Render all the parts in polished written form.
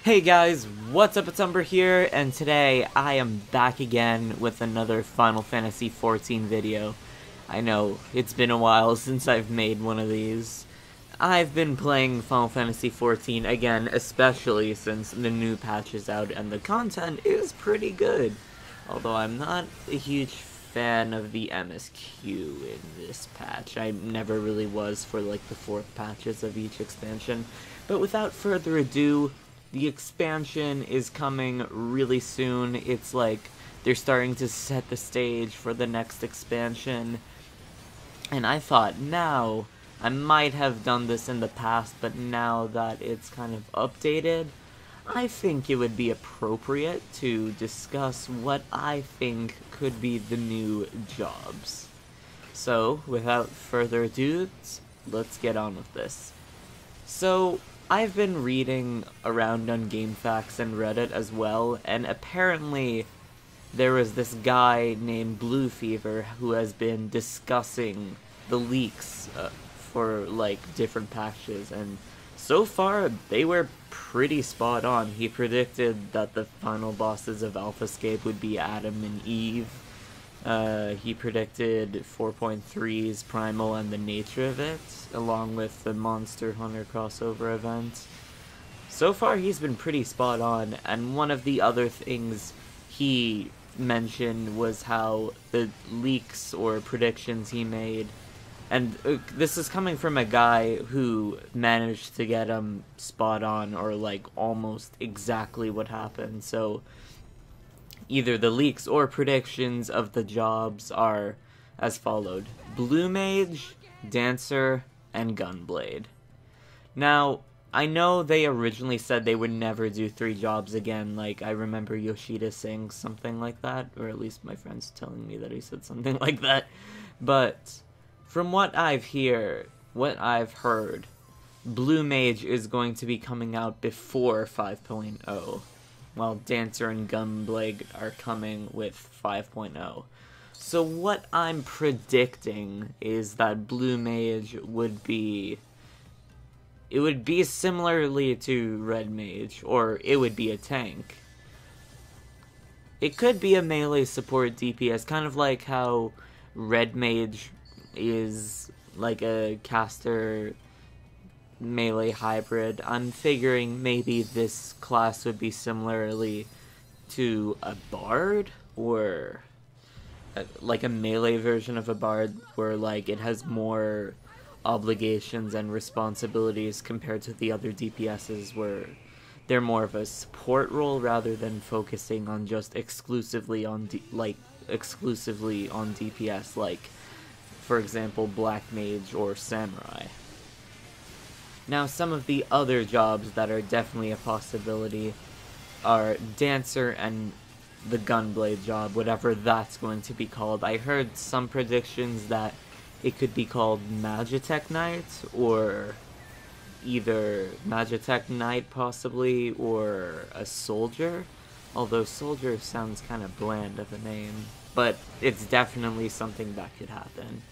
Hey guys, what's up? It's Umbruhh here, and today I am back again with another Final Fantasy XIV video. I know, it's been a while since I've made one of these. I've been playing Final Fantasy XIV again, especially since the new patch is out and the content is pretty good. Although I'm not a huge fan of the MSQ in this patch. I never really was for like the 4th patches of each expansion. But without further ado, the expansion is coming really soon. It's like they're starting to set the stage for the next expansion. And I thought now, I might have done this in the past, but now that it's kind of updated, I think it would be appropriate to discuss what I think could be the new jobs. So, without further ado, let's get on with this. So, I've been reading around on GameFAQs and Reddit as well, and apparently there was this guy named Blufever who has been discussing the leaks for like different patches, and so far they were pretty spot on. He predicted that the final bosses of AlphaScape would be Adam and Eve. He predicted 4.3's Primal and the nature of it, along with the Monster Hunter crossover event. So far he's been pretty spot on, and one of the other things he mentioned was how the leaks or predictions he made, and this is coming from a guy who managed to get him spot on, or like almost exactly what happened. So either the leaks or predictions of the jobs are as followed: Blue Mage, Dancer, and Gunblade. Now, I know they originally said they would never do 3 jobs again. Like, I remember Yoshida saying something like that, or at least my friend's telling me that he said something like that. But from what I've heard, Blue Mage is going to be coming out before 5.0. while Dancer and Gunblade are coming with 5.0. So what I'm predicting is that Blue Mage would be... it would be similarly to Red Mage, or it would be a tank. It could be a melee support DPS, kind of like how Red Mage is like a caster melee hybrid. I'm figuring maybe this class would be similarly to a bard, or like a melee version of a bard, where like it has more obligations and responsibilities compared to the other DPSs, where they're more of a support role rather than focusing on just exclusively on DPS, like for example Black Mage or Samurai. Now, some of the other jobs that are definitely a possibility are Dancer and the Gunblade job, whatever that's going to be called. I heard some predictions that it could be called Magitech Knight, or either Magitech Knight possibly, or a Soldier. Although Soldier sounds kind of bland of a name, but it's definitely something that could happen.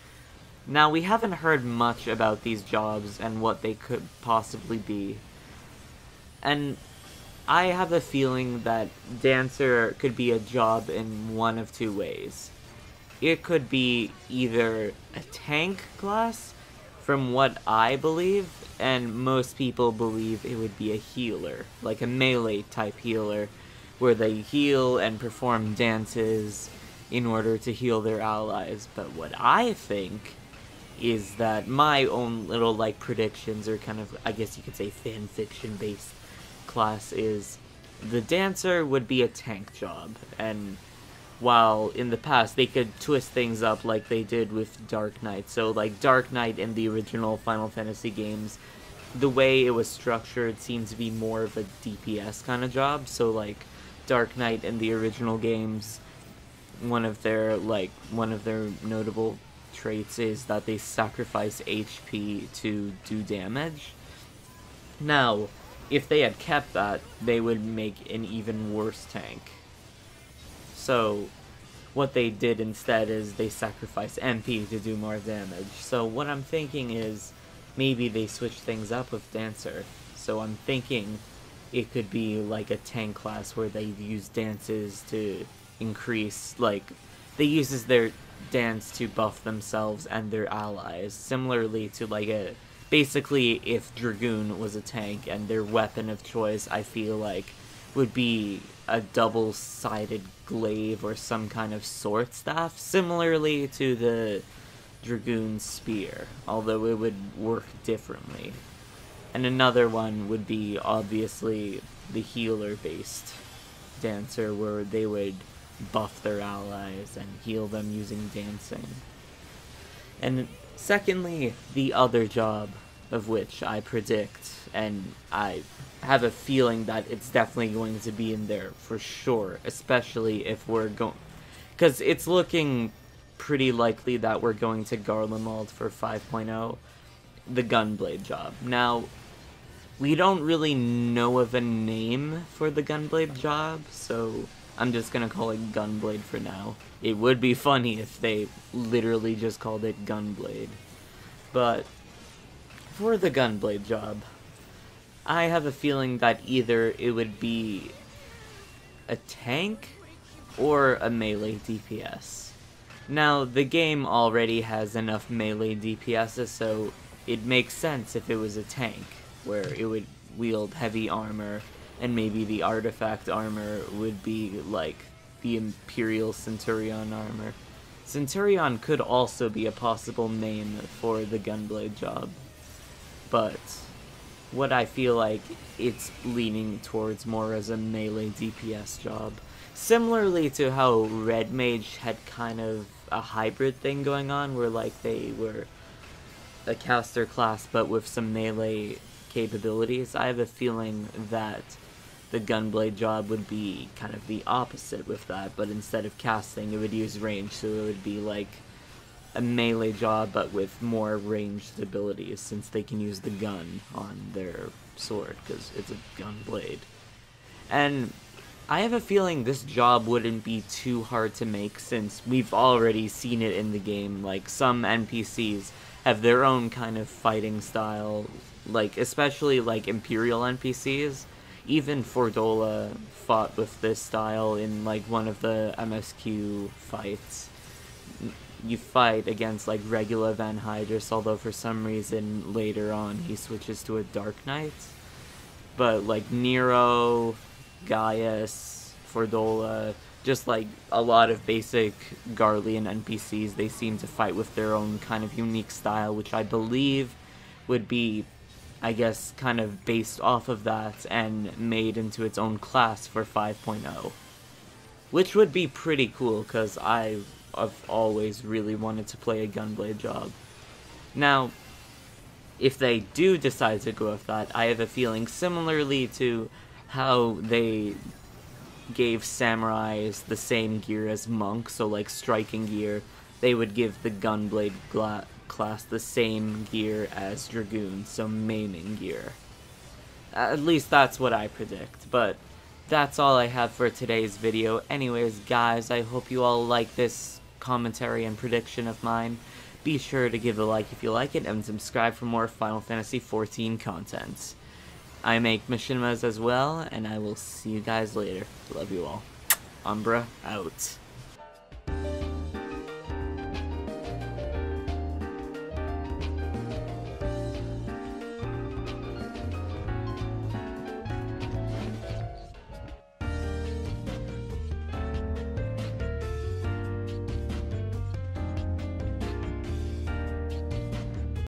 Now, we haven't heard much about these jobs and what they could possibly be, and I have a feeling that Dancer could be a job in one of 2 ways. It could be either a tank class, from what I believe, and most people believe it would be a healer, like a melee type healer, where they heal and perform dances in order to heal their allies. But what I think is that my own little like predictions, or kind of, I guess you could say, fanfiction based class, is the Dancer would be a tank job, and while in the past they could twist things up like they did with Dark Knight. So like Dark Knight in the original Final Fantasy games, the way it was structured seemed to be more of a DPS kind of job. So like Dark Knight in the original games, one of their notable traits is that they sacrifice HP to do damage. Now, if they had kept that, they would make an even worse tank. So what they did instead is they sacrifice MP to do more damage. So what I'm thinking is maybe they switch things up with Dancer. So I'm thinking it could be like a tank class where they use dances to increase, like, they uses their dance to buff themselves and their allies, similarly to like a, basically if Dragoon was a tank and their weapon of choice, I feel like, would be a double-sided glaive or some kind of sword staff, similarly to the Dragoon spear, although it would work differently. And another one would be, obviously, the healer-based dancer, where they would buff their allies and heal them using dancing. And secondly, the other job, of which I predict, and I have a feeling that it's definitely going to be in there for sure, especially if we're going, because it's looking pretty likely that we're going to Garlemald for 5.0, the Gunblade job. Now, we don't really know of a name for the Gunblade job, so I'm just gonna call it Gunblade for now. It would be funny if they literally just called it Gunblade. But for the Gunblade job, I have a feeling that either it would be a tank or a melee DPS. Now, the game already has enough melee DPSs, so it makes sense if it was a tank, where it would wield heavy armor, and maybe the artifact armor would be like the Imperial Centurion armor. Centurion could also be a possible name for the Gunblade job, but what I feel like it's leaning towards more as a melee DPS job. Similarly to how Red Mage had kind of a hybrid thing going on, where like they were a caster class but with some melee capabilities, I have a feeling that the Gunblade job would be kind of the opposite with that, but instead of casting, it would use range, so it would be like a melee job but with more ranged abilities, since they can use the gun on their sword, because it's a Gunblade. And I have a feeling this job wouldn't be too hard to make, since we've already seen it in the game. Like, some NPCs have their own kind of fighting style, like, especially like Imperial NPCs. Even Fordola fought with this style in like one of the MSQ fights. You fight against like regular Van Hydrus, although for some reason later on he switches to a Dark Knight. But like Nero, Gaius, Fordola, just like a lot of basic Garlean NPCs, they seem to fight with their own kind of unique style, which I believe would be, I guess, kind of based off of that and made into its own class for 5.0. Which would be pretty cool, because I've always really wanted to play a Gunblade job. Now, if they do decide to go with that, I have a feeling similarly to how they gave samurais the same gear as monks, so like striking gear, they would give the Gunblade class the same gear as Dragoon, so maiming gear. At least that's what I predict, but that's all I have for today's video. Anyways, guys, I hope you all like this commentary and prediction of mine. Be sure to give a like if you like it, and subscribe for more Final Fantasy XIV content. I make machinimas as well, and I will see you guys later. Love you all. Umbruhh out.